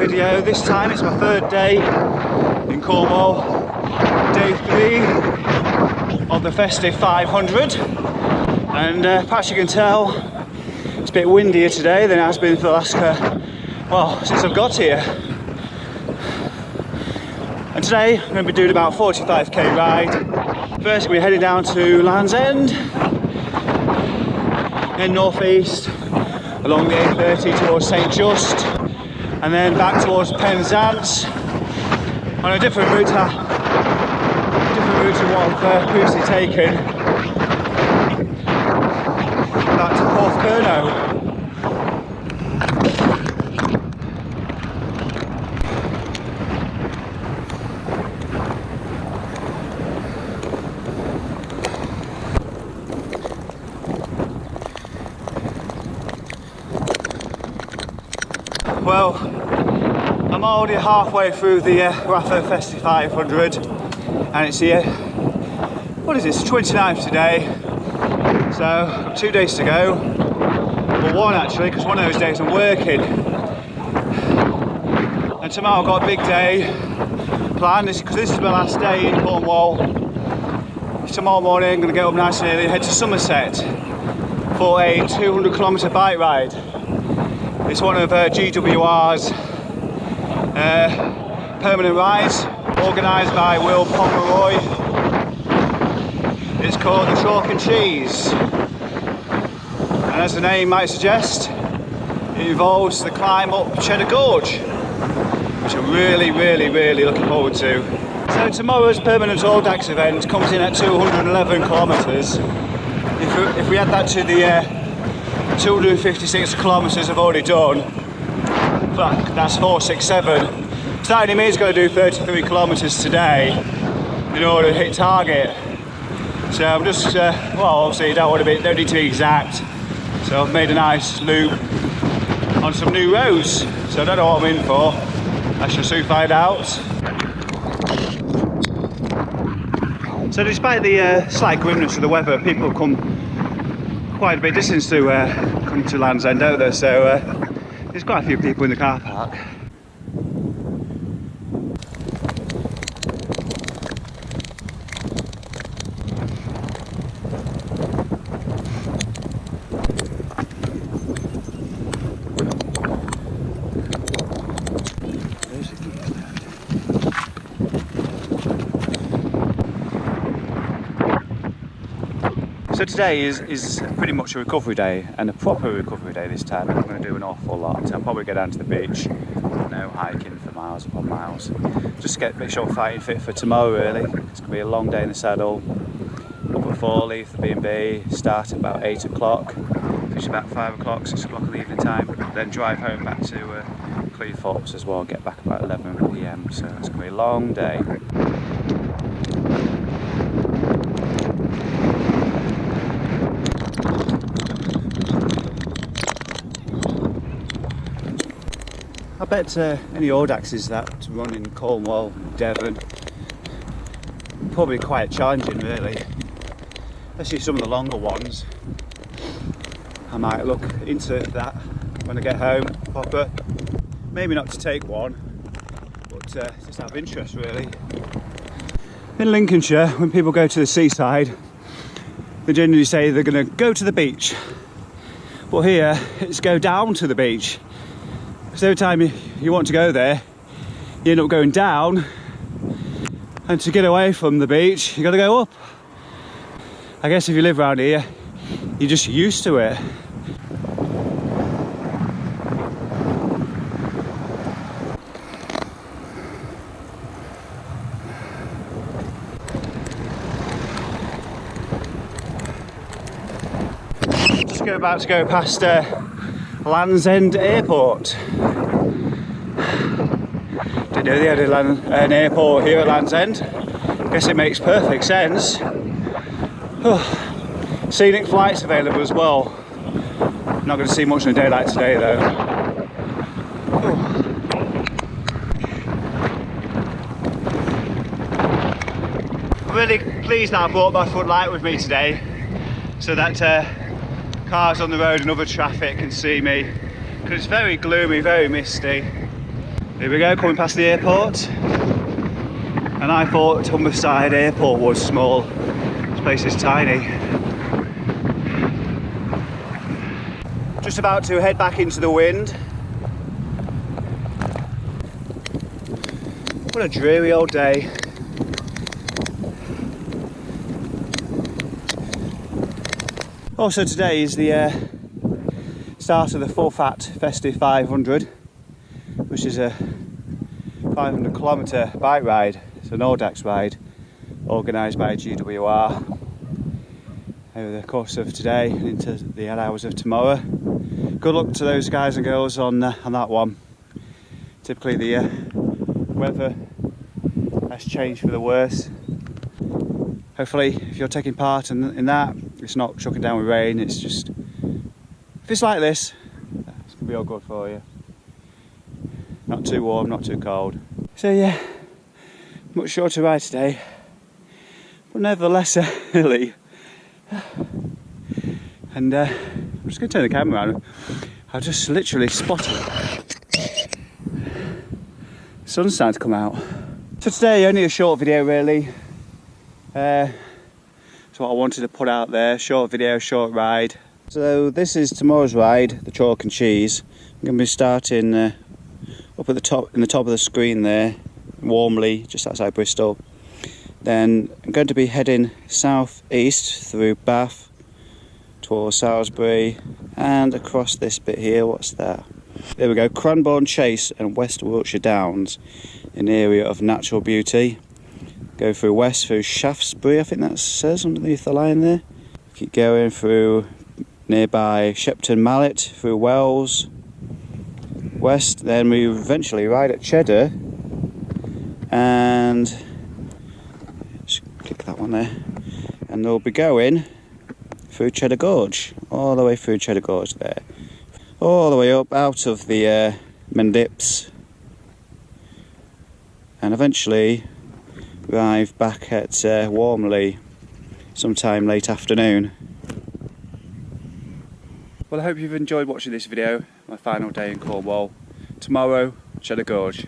video. This time it's my third day in Cornwall, day 3 of the festive 500, and perhaps you can tell it's a bit windier today than it has been for the last, well, since I've got here. And today I'm going to be doing about a 45k ride. First we're heading down to Land's End, then north east along the A30 towards St Just, and then back towards Penzance on a different route to what I've previously taken, back to Porthcurno. Well, I'm already halfway through the Rapha Festive 500, and it's here. What is this? 29th today. So 2 days to go. Well, one actually, because one of those days I'm working. And tomorrow I've got a big day planned, because this is my last day in Cornwall. Tomorrow morning I'm going to get up nice and early and head to Somerset for a 200km bike ride. It's one of GWR's permanent rides, organised by Will Pomeroy. It's called the Chalk and Cheese, and as the name might suggest, it involves the climb up Cheddar Gorge, which I'm really looking forward to. So tomorrow's permanent Audax event comes in at 211 kilometres. If we add that to the 256 kilometres I've already done, that's 467. So that only means I've got to do 33 kilometres today in order to hit target. So I'm just, well, obviously you don't need to be exact. So I've made a nice loop on some new roads. So I don't know what I'm in for. I shall soon find out. So despite the slight grimness of the weather, people come quite a bit distance to come to Land's End, don't there? So there's quite a few people in the car park. So today is pretty much a recovery day, and a proper recovery day this time. I'm going to do an awful lot. I'll probably go down to the beach, no hiking for miles upon miles. Just make sure I'm fighting fit for tomorrow really. It's going to be a long day in the saddle. Up at 4, leave the B&B, start at about 8 o'clock, finish about 5 o'clock, 6 o'clock of the evening time, then drive home back to Cleethorpes as well, get back about 11 PM, so it's going to be a long day. I bet any Audaxes that run in Cornwall, Devon, probably quite challenging really, especially some of the longer ones. I might look into that when I get home proper, maybe not to take one, but just out of interest really. In Lincolnshire, when people go to the seaside, they generally say they're going to go to the beach, but here it's go down to the beach. So every time you want to go there, you end up going down, and to get away from the beach, you got to go up. I guess if you live around here, you're just used to it. Just about to go past Land's End Airport. Didn't know they had an airport here at Land's End. Guess it makes perfect sense. Oh, scenic flights available as well. Not going to see much in a day like today though. Oh. I'm really pleased that I brought my front light with me today, so that cars on the road and other traffic can see me, because it's very gloomy, very misty. Here we go, coming past the airport. And I thought Humberside Airport was small. This place is tiny. Just about to head back into the wind. What a dreary old day. Also today is the start of the Full Fat Festive 500, which is a 500 kilometre bike ride. It's an Audax ride organised by GWR over the course of today and into the hours of tomorrow. Good luck to those guys and girls on that one. Typically the weather has changed for the worse. Hopefully if you're taking part in that, it's not chucking down with rain, it's just, if it's like this, it's going to be all good for you. Not too warm, not too cold. So yeah, much shorter ride today, but nevertheless early. And I'm just going to turn the camera around. I just literally spotted the sun's starting to come out. So today only a short video really. That's what I wanted to put out there, short video, short ride. So this is tomorrow's ride, the chalk and cheese. I'm going to be starting up at the top, in the top of the screen there, Warmley, just outside Bristol. Then I'm going to be heading south east through Bath towards Salisbury and across this bit here. What's that? There we go, Cranbourne Chase and West Wiltshire Downs, an area of natural beauty. Go through west through Shaftesbury, I think that says underneath the line there. Keep going through nearby Shepton Mallet, through Wells, west, then we eventually ride at Cheddar and just click that one there, and they'll be going through Cheddar Gorge, all the way through Cheddar Gorge there, all the way up out of the Mendips, and eventually arrive back at Warmley sometime late afternoon. Well, I hope you've enjoyed watching this video, my final day in Cornwall. Tomorrow, Cheddar Gorge.